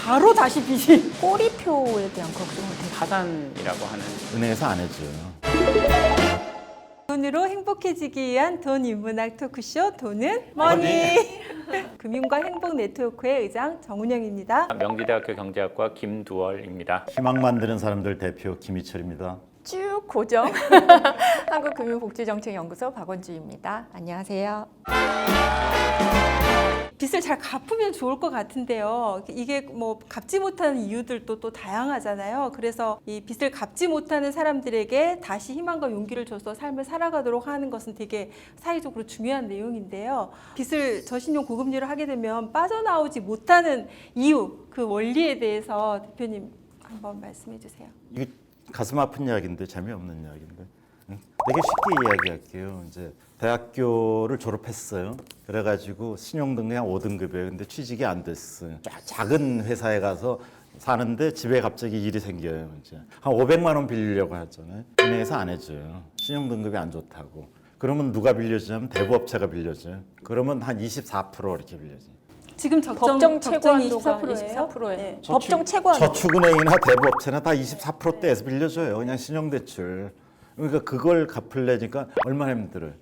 바로 다시 빚이 꼬리표에 대한 걱정을 되게 파산이라고 하는 은행에서 안 해줘요. 돈으로 행복해지기 위한 돈 인문학 토크쇼 돈은 머니. 금융과 행복 네트워크의 의장 정운영입니다. 명지대학교 경제학과 김두월입니다. 희망 만드는 사람들 대표 김희철입니다. 쭉 고정 한국금융복지정책연구소 박원주입니다. 안녕하세요. 빚을 잘 갚으면 좋을 것 같은데요. 이게 뭐 갚지 못하는 이유들도 또 다양하잖아요. 그래서 이 빚을 갚지 못하는 사람들에게 다시 희망과 용기를 줘서 삶을 살아가도록 하는 것은 되게 사회적으로 중요한 내용인데요. 빚을 저신용 고금리를 하게 되면 빠져나오지 못하는 이유, 그 원리에 대해서 대표님 한번 말씀해 주세요. 이게 가슴 아픈 이야기인데 재미없는 이야기인데 되게 쉽게 이야기할게요. 이제 대학교를 졸업했어요. 그래가지고 신용등급이 한 5등급이에요. 근데 취직이 안 됐어요. 작은 회사에 가서 사는데 집에 갑자기 일이 생겨요. 이제 한 500만 원 빌리려고 하잖아요. 은행에서 안 해줘요. 신용등급이 안 좋다고. 그러면 누가 빌려주냐면 대부업체가 빌려줘요. 그러면 한 24% 이렇게 빌려줘요. 지금 법정 적정이 최고한도가 24%예요? 24%예요. 네. 법정 최고한도. 저축은행이나 대부업체나 다 24%대에서 빌려줘요. 그냥 신용대출. 그러니까 그걸 갚으려니까 얼마나 힘들어요.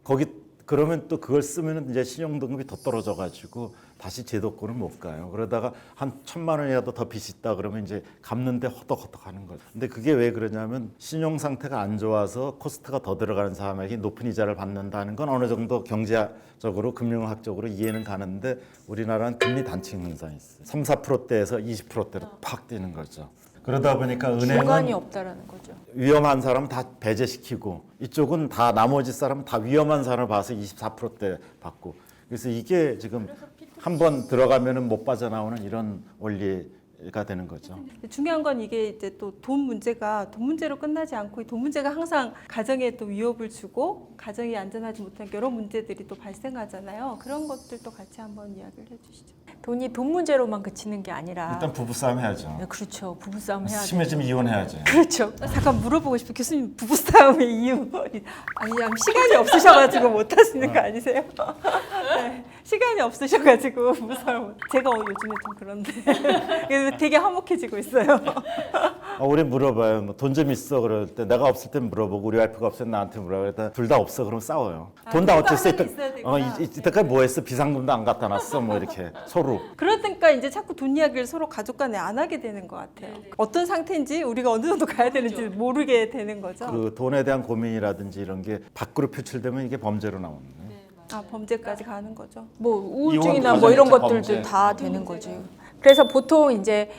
거기 그러면 또 그걸 쓰면 이제 신용등급이 더 떨어져가지고 다시 제도권을 못 가요. 그러다가 한 1,000만 원이라도 더 빚이 있다 그러면 이제 갚는데 허덕허덕하는 거죠. 근데 그게 왜 그러냐면 신용 상태가 안 좋아서 코스트가 더 들어가는 사람에게 높은 이자를 받는다는 건 어느 정도 경제적으로 금융학적으로 이해는 가는데 우리나라는 금리 단층 현상이 있어요. 3, 4%대에서 20%대로 팍 뛰는 거죠. 그러다 보니까 중간이 은행은 없다라는 거죠. 위험한 사람 다 배제시키고 이쪽은 다 나머지 사람 다 위험한 사람을 봐서 24%대 받고 그래서 이게 지금 한번 들어가면은 못 빠져나오는 이런 원리가 되는 거죠. 중요한 건 이게 이제 또 돈 문제로 끝나지 않고 이 돈 문제가 항상 가정에 또 위협을 주고 가정이 안전하지 못한 여러 문제들이 또 발생하잖아요. 그런 것들도 같이 한번 이야기를 해주시죠. 돈이 돈 문제로만 그치는 게 아니라 일단 부부싸움 해야죠. 네, 그렇죠. 부부싸움 해야 돼. 심해지면 이혼해야죠. 그렇죠. 잠깐 물어보고 싶어요. 교수님 부부싸움의 이유 아니면 시간이 없으셔가지고 못 하시는 거 아니세요? 네, 시간이 없으셔가지고 부부싸움. 제가 요즘에 좀 그런데 되게 화목해지고 있어요. 우리 물어봐요. 뭐 돈 좀 있어 그럴 때 내가 없을 때 물어보고 우리 와이프가 없을 때 나한테 물어봐요. 일단 둘 다 없어 그러면 싸워요. 돈 다 어쩔 수 있다. 이때까지 뭐 했어? 비상금도 안 갖다 놨어. 뭐 이렇게 서로. 그러니까 이제 자꾸 돈 이야기를 서로 가족 간에 안 하게 되는 것 같아요. 어떤 상태인지 우리가 어느 정도 가야 되는지 모르게 되는 거죠. 그 돈에 대한 고민이라든지 이런 게 밖으로 표출되면 이게 범죄로 나오는 거예요. 범죄까지 가는 거죠. 뭐 우울증이나 이혼 뭐 이런 가정이죠, 것들도 범죄. 다 되는 거지. 그래서 보통 이제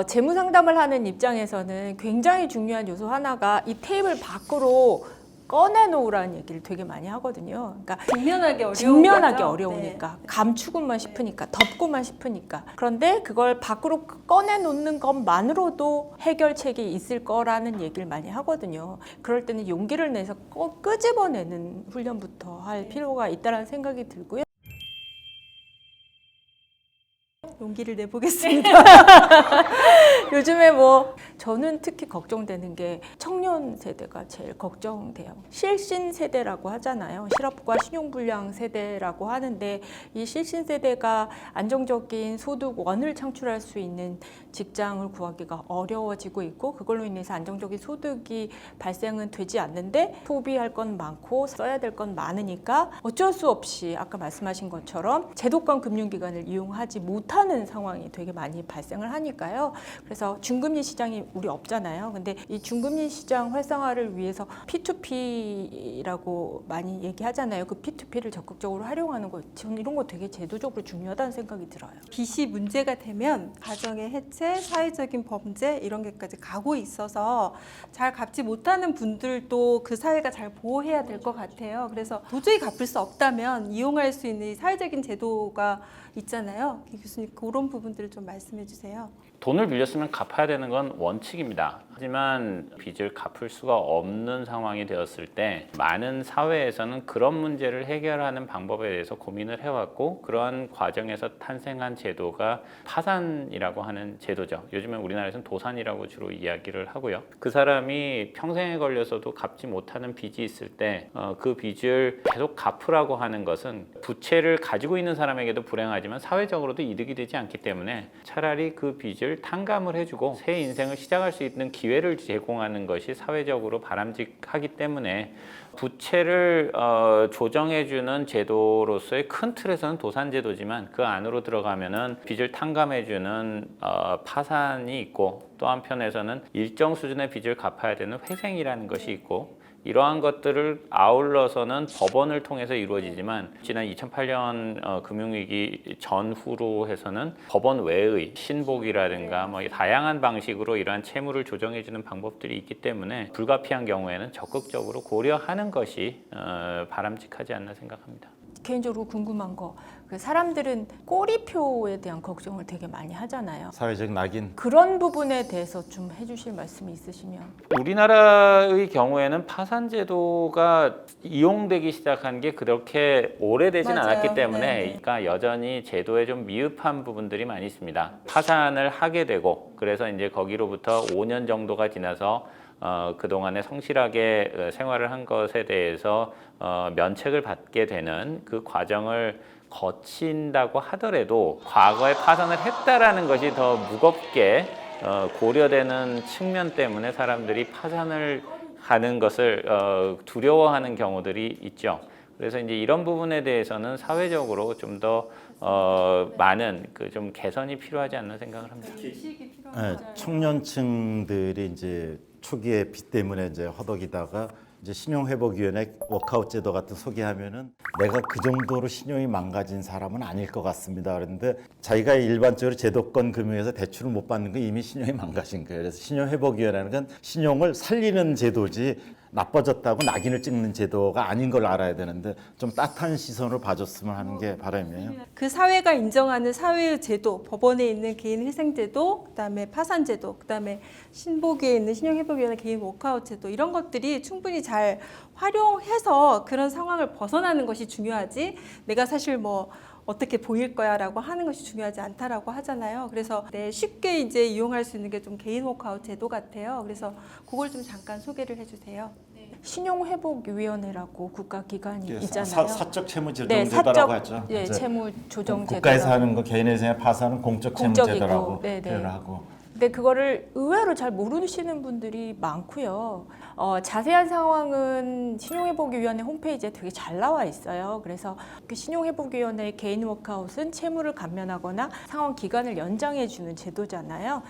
재무 상담을 하는 입장에서는 굉장히 중요한 요소 하나가 이 테이블 밖으로 꺼내놓으라는 얘기를 되게 많이 하거든요. 그러니까 직면하기 어려우니까 감추고만 싶으니까 덮고만 싶으니까 그런데 그걸 밖으로 꺼내놓는 것만으로도 해결책이 있을 거라는 얘기를 많이 하거든요. 그럴 때는 용기를 내서 끄집어내는 훈련부터 할 필요가 있다는 생각이 들고요. 용기를 내보겠습니다. 요즘에 뭐 저는 특히 걱정되는 게 청년 세대가 제일 걱정돼요. 실신 세대라고 하잖아요. 실업과 신용불량 세대라고 하는데 이 실신 세대가 안정적인 소득원을 창출할 수 있는 직장을 구하기가 어려워지고 있고 그걸로 인해서 안정적인 소득이 발생은 되지 않는데 소비할 건 많고 써야 될 건 많으니까 어쩔 수 없이 아까 말씀하신 것처럼 제도권 금융기관을 이용하지 못하는 상황이 되게 많이 발생을 하니까요. 그래서 중금리 시장이 우리 없잖아요. 근데 이 중금리 시장 활성화를 위해서 P2P라고 많이 얘기하잖아요. 그 P2P를 적극적으로 활용하는 거, 저는 이런 거 되게 제도적으로 중요하다는 생각이 들어요. 빚이 문제가 되면 가정의 해체, 사회적인 범죄 이런 게까지 가고 있어서 잘 갚지 못하는 분들도 그 사회가 잘 보호해야 될 것 같아요. 그래서 도저히 갚을 수 없다면 이용할 수 있는 이 사회적인 제도가 있잖아요. 교수님 그런 부분들을 좀 말씀해 주세요. 돈을 빌렸으면 갚아야 되는 건 원칙입니다. 하지만 빚을 갚을 수가 없는 상황이 되었을 때 많은 사회에서는 그런 문제를 해결하는 방법에 대해서 고민을 해왔고 그러한 과정에서 탄생한 제도가 파산이라고 하는 제도죠. 요즘에 우리나라에서는 도산이라고 주로 이야기를 하고요. 그 사람이 평생에 걸려서도 갚지 못하는 빚이 있을 때 그 빚을 계속 갚으라고 하는 것은 부채를 가지고 있는 사람에게도 불행하지만 하지만 사회적으로도 이득이 되지 않기 때문에 차라리 그 빚을 탕감을 해주고 새 인생을 시작할 수 있는 기회를 제공하는 것이 사회적으로 바람직하기 때문에 부채를 조정해주는 제도로서의 큰 틀에서는 도산제도지만 그 안으로 들어가면은 빚을 탕감해주는 파산이 있고 또 한편에서는 일정 수준의 빚을 갚아야 되는 회생이라는 것이 있고 이러한 것들을 아울러서는 법원을 통해서 이루어지지만 지난 2008년 금융위기 전후로 해서는 법원 외의 신복이라든가 뭐 다양한 방식으로 이러한 채무를 조정해주는 방법들이 있기 때문에 불가피한 경우에는 적극적으로 고려하는 것이 바람직하지 않나 생각합니다. 개인적으로 궁금한 거, 그 사람들은 꼬리표에 대한 걱정을 되게 많이 하잖아요. 사회적 낙인. 그런 부분에 대해서 좀 해주실 말씀이 있으시면. 우리나라의 경우에는 파산제도가 이용되기 시작한 게 그렇게 오래되진 맞아요. 않았기 때문에 네. 그러니까 여전히 제도에 좀 미흡한 부분들이 많이 있습니다. 파산을 하게 되고 그래서 이제 거기로부터 5년 정도가 지나서 그동안에 성실하게 생활을 한 것에 대해서 면책을 받게 되는 그 과정을 거친다고 하더라도 과거에 파산을 했다라는 것이 더 무겁게 고려되는 측면 때문에 사람들이 파산을 하는 것을 두려워하는 경우들이 있죠. 그래서 이제 이런 부분에 대해서는 사회적으로 좀 더 많은 그 좀 개선이 필요하지 않나 생각을 합니다. 네, 청년층들이 이제 초기에 빚 때문에 이제 허덕이다가 이제 신용회복위원회 워크아웃 제도 같은 소개하면은 내가 그 정도로 신용이 망가진 사람은 아닐 것 같습니다. 그런데 자기가 일반적으로 제도권 금융에서 대출을 못 받는 건 이미 신용이 망가진 거예요. 그래서 신용회복위원회는 건 신용을 살리는 제도지 나빠졌다고 낙인을 찍는 제도가 아닌 걸 알아야 되는데 좀 따뜻한 시선으로 봐줬으면 하는 게 바람이에요. 그 사회가 인정하는 사회의 제도, 법원에 있는 개인 회생제도, 그다음에 파산제도, 그다음에 신복위에 있는 신용회복위원회 개인 워크아웃 제도 이런 것들이 충분히 잘 활용해서 그런 상황을 벗어나는 것이 중요하지. 내가 사실 뭐 어떻게 보일 거야라고 하는 것이 중요하지 않다라고 하잖아요. 그래서 쉽게 이제 이용할 수 있는 게 좀 개인 워크아웃 제도 같아요. 그래서 그걸 좀 잠깐 소개를 해주세요. 신용회복위원회라고 국가기관이 예, 있잖아요. 사적 채무 네, 조정제도라고 사적 하죠. 예, 이제 채무 조정 제도. 국가에서 하는 거 개인회생의 파산은 공적 채무 공적이고, 제도라고 네네. 표현을 하고. 근데 그거를 의외로 잘 모르시는 분들이 많고요. 자세한 상황은 신용회복위원회 홈페이지에 되게 잘 나와 있어요. 그래서 그 신용회복위원회 개인 워크아웃은 채무를 감면하거나 상환 기간을 연장해 주는 제도잖아요.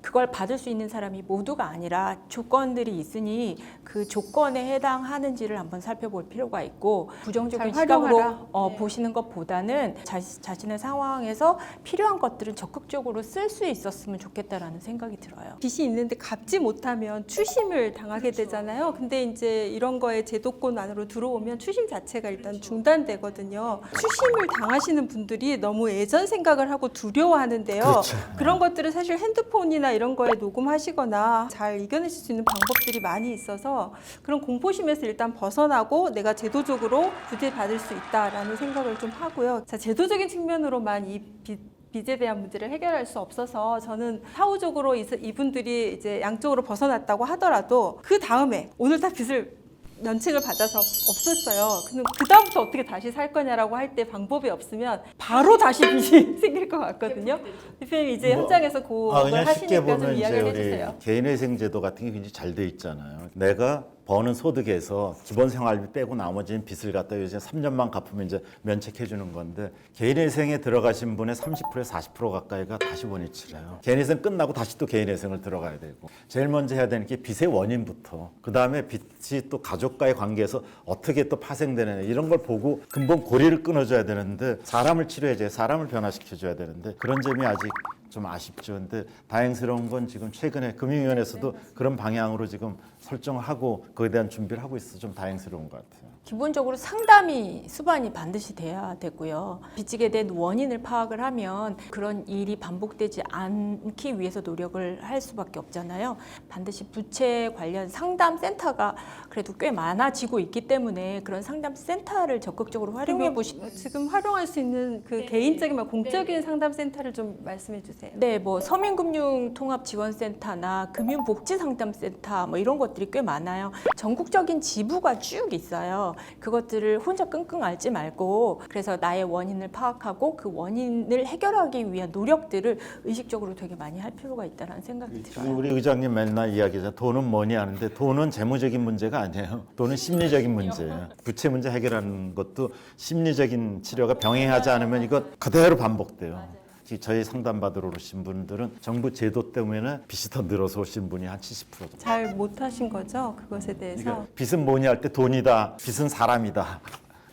그걸 받을 수 있는 사람이 모두가 아니라 조건들이 있으니 그 조건에 해당하는지를 한번 살펴볼 필요가 있고 부정적인 잘 시각으로 활용하라. 네. 보시는 것보다는 자신의 상황에서 필요한 것들은 적극적으로 쓸 수 있었으면 좋겠다라는 생각이 들어요. 빚이 있는데 갚지 못하면 추심을 당하게 되잖아요. 근데 이제 이런 거에 제도권 안으로 들어오면 추심 자체가 일단 중단되거든요. 추심을 당하시는 분들이 너무 예전 생각을 하고 두려워하는데요. 그렇죠. 그런 것들을 사실 핸드폰이나 이런 거에 녹음하시거나 잘 이겨내실 수 있는 방법들이 많이 있어서 그런 공포심에서 일단 벗어나고 내가 제도적으로 구제받을 수 있다라는 생각을 좀 하고요. 자, 제도적인 측면으로만 이 빚에 대한 문제를 해결할 수 없어서 저는 사후적으로 이분들이 이제 양쪽으로 벗어났다고 하더라도 그 다음에 오늘 다 빚을 면책을 받아서 없었어요. 그럼 그 다음부터 어떻게 다시 살 거냐라고 할 때 방법이 없으면 바로 다시 빚이 생길 것 같거든요. 대표님 이제 현장에서 그걸 그냥 쉽게 하시니까 좀 보면 이제 이야기를 우리 해주세요. 개인회생제도 같은 게 굉장히 잘 돼 있잖아요. 내가 버는 소득에서 기본 생활비 빼고 나머지는 빚을 갖다 요새 3년만 갚으면 이제 면책해 주는 건데 개인회생에 들어가신 분의 30%에서 40% 가까이가 다시 원위치를 해요. 개인회생 끝나고 다시 또 개인회생을 들어가야 되고 제일 먼저 해야 되는 게 빚의 원인부터 그다음에 빚이 또 가족과의 관계에서 어떻게 또 파생되느냐 이런 걸 보고 근본 고리를 끊어줘야 되는데 사람을 치료해줘야 사람을 변화시켜줘야 되는데 그런 점이 아직 좀 아쉽죠. 근데 다행스러운 건 지금 최근에 금융위원회에서도 그런 방향으로 지금 설정을 하고 그에 대한 준비를 하고 있어서 좀 다행스러운 것 같아요. 기본적으로 상담이 수반이 반드시 돼야 되고요. 빚지게 된 원인을 파악을 하면 그런 일이 반복되지 않기 위해서 노력을 할 수밖에 없잖아요. 반드시 부채 관련 상담 센터가 그래도 꽤 많아지고 있기 때문에 그런 상담 센터를 적극적으로 활용해 보시. 지금 활용할 수 있는 그 개인적인 공적인 상담 센터를 좀 말씀해 주세요. 네, 뭐 서민금융통합지원센터나 금융복지상담센터 뭐 이런 것들이 꽤 많아요. 전국적인 지부가 쭉 있어요. 그것들을 혼자 끙끙 앓지 말고 그래서 나의 원인을 파악하고 그 원인을 해결하기 위한 노력들을 의식적으로 되게 많이 할 필요가 있다는 생각이 들어요. 우리 의장님 맨날 이야기하자 돈은 뭐니 하는데 돈은 재무적인 문제가 아니에요. 돈은 심리적인 문제예요. 부채 문제 해결하는 것도 심리적인 치료가 병행하지 않으면 이거 그대로 반복돼요. 저희 상담받으러 오신 분들은 정부 제도 때문에 빚이 더 늘어서 오신 분이 한 70% 정도. 잘 못하신 거죠? 그것에 대해서. 그러니까 빚은 뭐니 할 때 돈이다, 빚은 사람이다,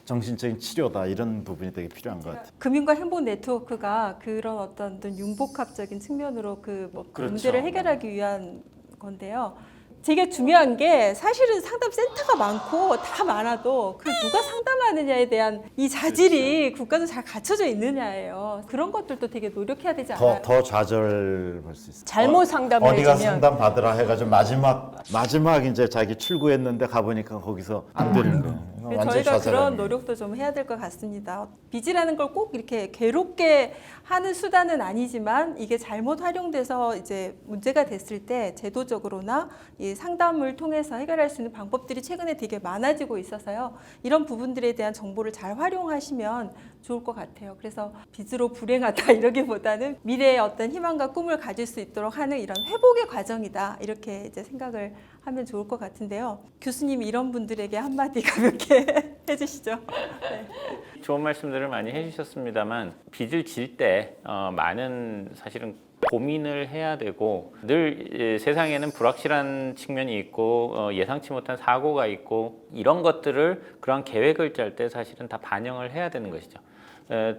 정신적인 치료다 이런 부분이 되게 필요한 것 같아요. 금융과 행복 네트워크가 그런 어떤 융복합적인 측면으로 그렇죠. 문제를 해결하기 위한 건데요. 되게 중요한 게 사실은 상담 센터가 많고 다 많아도 그 누가 상담하느냐에 대한 이 자질이 국가도 잘 갖춰져 있느냐예요. 그런 것들도 되게 노력해야 되지 않아요? 더 좌절할 수 있어요. 잘못 상담을 어디가 해주면 상담 받으라 해가지고 마지막 이제 자기 출구했는데 가보니까 거기서 안 되는 거예요. 그래서 완전 저희가 좌절하는 그런 노력도 좀 해야 될 것 같습니다. 빚이라는 걸 꼭 이렇게 괴롭게 하는 수단은 아니지만 이게 잘못 활용돼서 이제 문제가 됐을 때 제도적으로나 이 상담을 통해서 해결할 수 있는 방법들이 최근에 되게 많아지고 있어서요. 이런 부분들에 대한 정보를 잘 활용하시면 좋을 것 같아요. 그래서 빚으로 불행하다 이러기보다는 미래의 어떤 희망과 꿈을 가질 수 있도록 하는 이런 회복의 과정이다. 이렇게 이제 생각을 하면 좋을 것 같은데요. 교수님 이런 분들에게 한마디 가볍게 해주시죠. 네. 좋은 말씀들을 많이 해주셨습니다만 빚을 질 때 많은 사실은 고민을 해야 되고 늘 세상에는 불확실한 측면이 있고 예상치 못한 사고가 있고 이런 것들을 그런 계획을 짤 때 사실은 다 반영을 해야 되는 것이죠.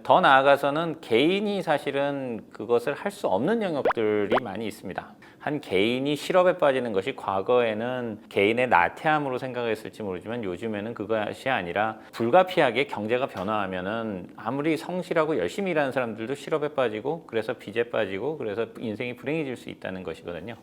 더 나아가서는 개인이 사실은 그것을 할 수 없는 영역들이 많이 있습니다. 한 개인이 실업에 빠지는 것이 과거에는 개인의 나태함으로 생각했을지 모르지만 요즘에는 그것이 아니라 불가피하게 경제가 변화하면은 아무리 성실하고 열심히 일하는 사람들도 실업에 빠지고 그래서 빚에 빠지고 그래서 인생이 불행해질 수 있다는 것이거든요.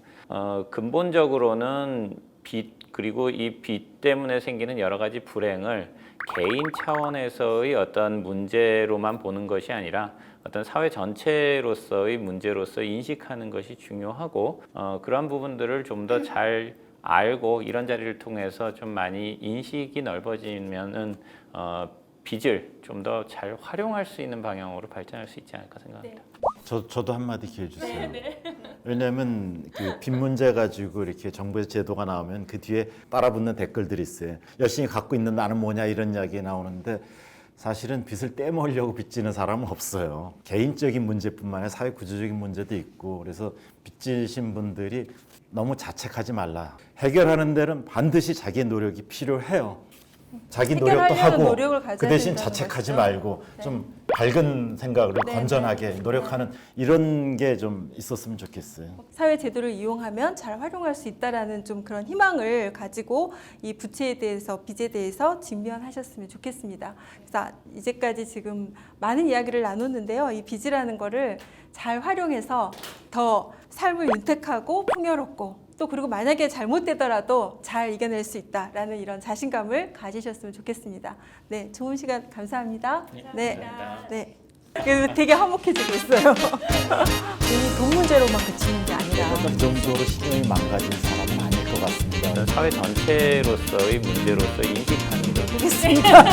근본적으로는 빚 그리고 이 빚 때문에 생기는 여러 가지 불행을 개인 차원에서의 어떤 문제로만 보는 것이 아니라 어떤 사회 전체로서의 문제로서 인식하는 것이 중요하고 그런 부분들을 좀 더 잘 알고 이런 자리를 통해서 좀 많이 인식이 넓어지면은 빚을 좀 더 잘 활용할 수 있는 방향으로 발전할 수 있지 않을까 생각합니다. 저도 한마디 기회 주세요. 왜냐하면 그 빚 문제 가지고 이렇게 정부의 제도가 나오면 그 뒤에 따라붙는 댓글들이 있어요. 열심히 갖고 있는 나는 뭐냐 이런 이야기 나오는데 사실은 빚을 떼먹으려고 빚지는 사람은 없어요. 개인적인 문제뿐만 아니라 사회 구조적인 문제도 있고 그래서 빚지신 분들이 너무 자책하지 말라. 해결하는 데는 반드시 자기의 노력이 필요해요. 자기 노력도 해결하려는 하고 노력을 가져야 그 대신 된다는 자책하지 거죠. 말고 좀 밝은 생각으로 네, 건전하게 네. 노력하는 이런 게 좀 있었으면 좋겠어요. 사회 제도를 이용하면 잘 활용할 수 있다라는 좀 그런 희망을 가지고 이 부채에 대해서 빚에 대해서 직면하셨으면 좋겠습니다. 그래서 이제까지 지금 많은 이야기를 나눴는데요. 이 빚이라는 거를 잘 활용해서 더 삶을 윤택하고 풍요롭고 또 그리고 만약에 잘못되더라도 잘 이겨낼 수 있다라는 이런 자신감을 가지셨으면 좋겠습니다. 네, 좋은 시간 감사합니다. 네, 네. 되게 화목해지고 있어요. 이 돈 문제로만 그치는 게 아니라 그 정도로 신경이 망가진 사람은 아닐 것 같습니다. 사회 전체로서의 문제로서 인식하는 것 보겠습니다.